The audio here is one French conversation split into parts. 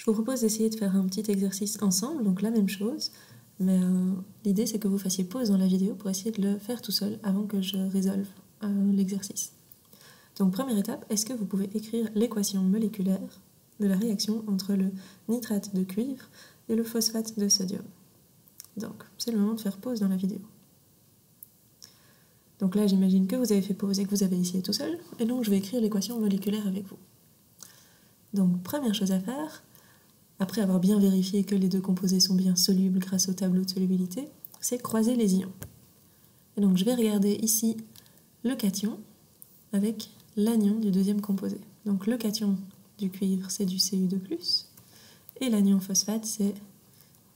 vous propose d'essayer de faire un petit exercice ensemble, donc la même chose, mais l'idée c'est que vous fassiez pause dans la vidéo pour essayer de le faire tout seul avant que je résolve l'exercice. Donc première étape, est-ce que vous pouvez écrire l'équation moléculaire de la réaction entre le nitrate de cuivre et le phosphate de sodium? Donc c'est le moment de faire pause dans la vidéo. Donc là j'imagine que vous avez fait pause et que vous avez essayé tout seul, et donc je vais écrire l'équation moléculaire avec vous. Donc première chose à faire, après avoir bien vérifié que les deux composés sont bien solubles grâce au tableau de solubilité, c'est croiser les ions. Et donc je vais regarder ici le cation avec l'anion du deuxième composé. Donc le cation du cuivre c'est du Cu2+, et l'anion phosphate c'est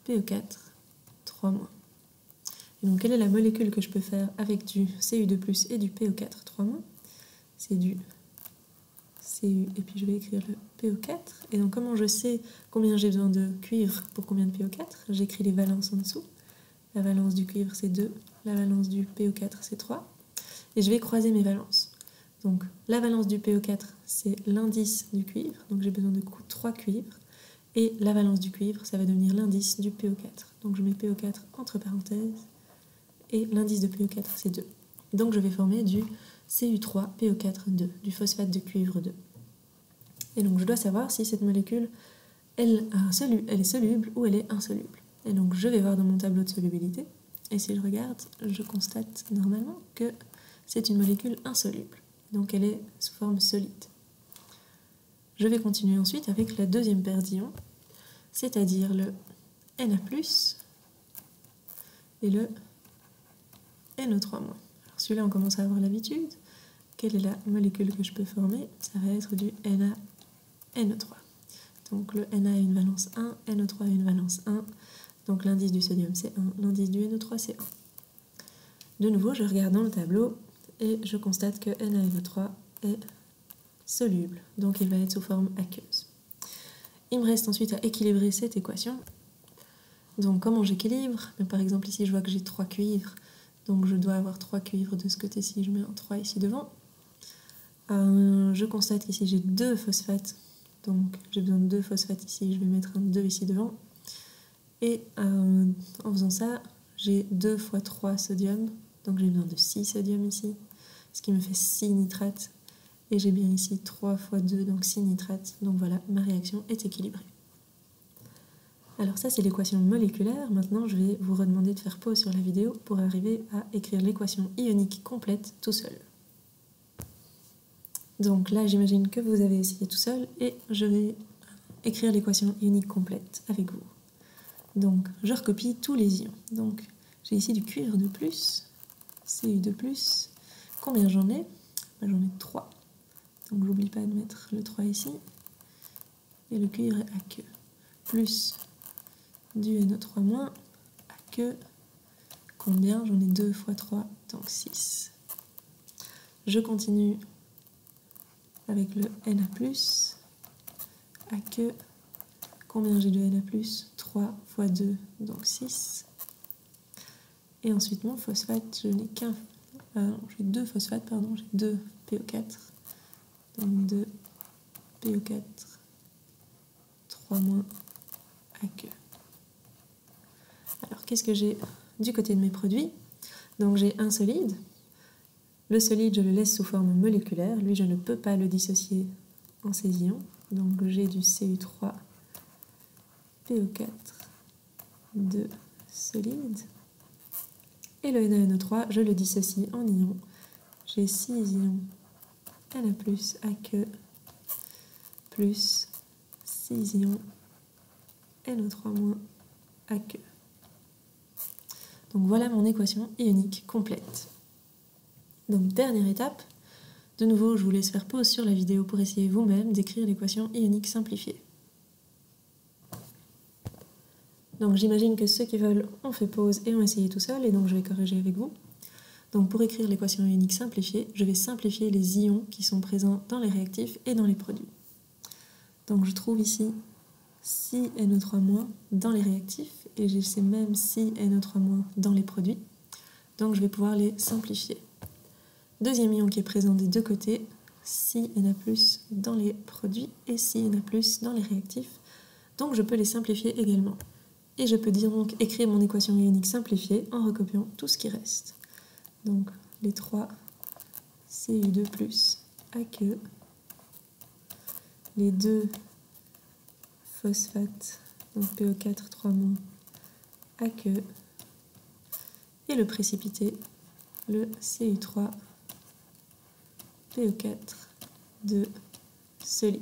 PO4, 3-. Et donc quelle est la molécule que je peux faire avec du Cu2+, et du PO4, 3-? C'est du Cu, et puis je vais écrire le PO4. Et donc comment je sais combien j'ai besoin de cuivre pour combien de PO4? J'écris les valences en dessous. La valence du cuivre c'est 2, la valence du PO4 c'est 3. Et je vais croiser mes valences. Donc la valence du PO4 c'est l'indice du cuivre, donc j'ai besoin de 3 cuivres. Et la valence du cuivre ça va devenir l'indice du PO4. Donc je mets PO4 entre parenthèses, et l'indice de PO4 c'est 2. Donc je vais former du Cu3PO4,2, du phosphate de cuivre 2. Et donc je dois savoir si cette molécule elle est soluble ou elle est insoluble. Et donc je vais voir dans mon tableau de solubilité, et si je regarde, je constate normalement que c'est une molécule insoluble. Donc elle est sous forme solide. Je vais continuer ensuite avec la deuxième paire d'ions, c'est-à-dire le Na+, et le NO3-. Celui-là, on commence à avoir l'habitude. Quelle est la molécule que je peux former? Ça va être du NaNO3. Donc le Na a une valence 1, NO3 a une valence 1. Donc l'indice du sodium c'est 1, l'indice du NO3 c'est 1. De nouveau, je regarde dans le tableau et je constate que NaNO3 est soluble. Donc il va être sous forme aqueuse. Il me reste ensuite à équilibrer cette équation. Donc comment j'équilibre? Par exemple ici je vois que j'ai 3 cuivres. Donc je dois avoir 3 cuivres de ce côté-ci, je mets un 3 ici devant. Je constate qu'ici j'ai 2 phosphates, donc j'ai besoin de 2 phosphates ici, je vais mettre un 2 ici devant. Et en faisant ça, j'ai 2 fois 3 sodium, donc j'ai besoin de 6 sodium ici, ce qui me fait 6 nitrates. Et j'ai bien ici 3 fois 2, donc 6 nitrates. Donc voilà, ma réaction est équilibrée. Alors ça c'est l'équation moléculaire. Maintenant je vais vous redemander de faire pause sur la vidéo pour arriver à écrire l'équation ionique complète tout seul. Donc là j'imagine que vous avez essayé tout seul et je vais écrire l'équation ionique complète avec vous. Donc je recopie tous les ions. Donc j'ai ici du cuivre de plus, Cu2+. Combien j'en ai? J'en ai 3. Donc j'oublie pas de mettre le 3 ici. Et le cuivre est aqueux. Plus du NO3- aqueux. Combien? J'en ai 2 fois 3, donc 6. Je continue avec le Na+, aqueux. Combien j'ai de Na+? 3 fois 2, donc 6. Et ensuite mon phosphate, je n'ai qu'un... j'ai 2 phosphates, pardon, j'ai 2 PO4. Donc 2 PO4, 3- aqueux. Alors qu'est-ce que j'ai du côté de mes produits? Donc j'ai un solide. Le solide, je le laisse sous forme moléculaire. Lui, je ne peux pas le dissocier en ces ions. Donc j'ai du Cu3 PO4, 2 solide. Et le NaNO3, je le dissocie en ions. J'ai 6 ions Na+, aqueux, plus 6 ions NO3- aqueux. Donc voilà mon équation ionique complète. Donc dernière étape, de nouveau je vous laisse faire pause sur la vidéo pour essayer vous-même d'écrire l'équation ionique simplifiée. Donc j'imagine que ceux qui veulent ont fait pause et ont essayé tout seul, et donc je vais corriger avec vous. Donc pour écrire l'équation ionique simplifiée, je vais simplifier les ions qui sont présents dans les réactifs et dans les produits. Donc je trouve ici 6 NO3- dans les réactifs, et j'ai ces mêmes 6 NO3- dans les produits. Donc je vais pouvoir les simplifier. Deuxième ion qui est présent des deux côtés, 6 Na+ dans les produits et 6 Na+ dans les réactifs. Donc je peux les simplifier également. Et je peux donc écrire mon équation ionique simplifiée en recopiant tout ce qui reste. Donc les 3 Cu2 plus aqueux, les 2 phosphates, donc PO4 3- aqueux, et le précipité, le Cu3 PO4 2 solide.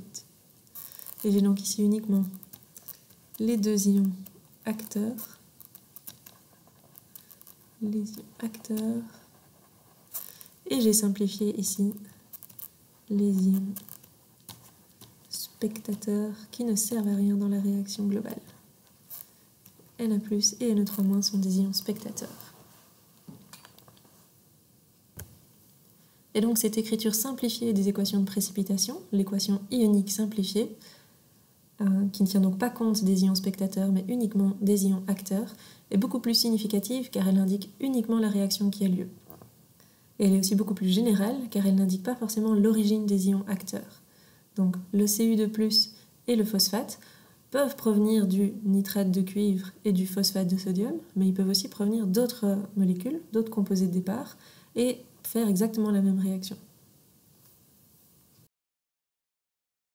Et j'ai donc ici uniquement les 2 ions acteurs, et j'ai simplifié ici les ions spectateurs qui ne servent à rien dans la réaction globale. Na+ et Ne3- sont des ions spectateurs. Et donc cette écriture simplifiée des équations de précipitation, l'équation ionique simplifiée, qui ne tient donc pas compte des ions spectateurs mais uniquement des ions acteurs, est beaucoup plus significative car elle indique uniquement la réaction qui a lieu. Et elle est aussi beaucoup plus générale car elle n'indique pas forcément l'origine des ions acteurs. Donc le Cu2+ et le phosphate peuvent provenir du nitrate de cuivre et du phosphate de sodium, mais ils peuvent aussi provenir d'autres molécules, d'autres composés de départ, et faire exactement la même réaction.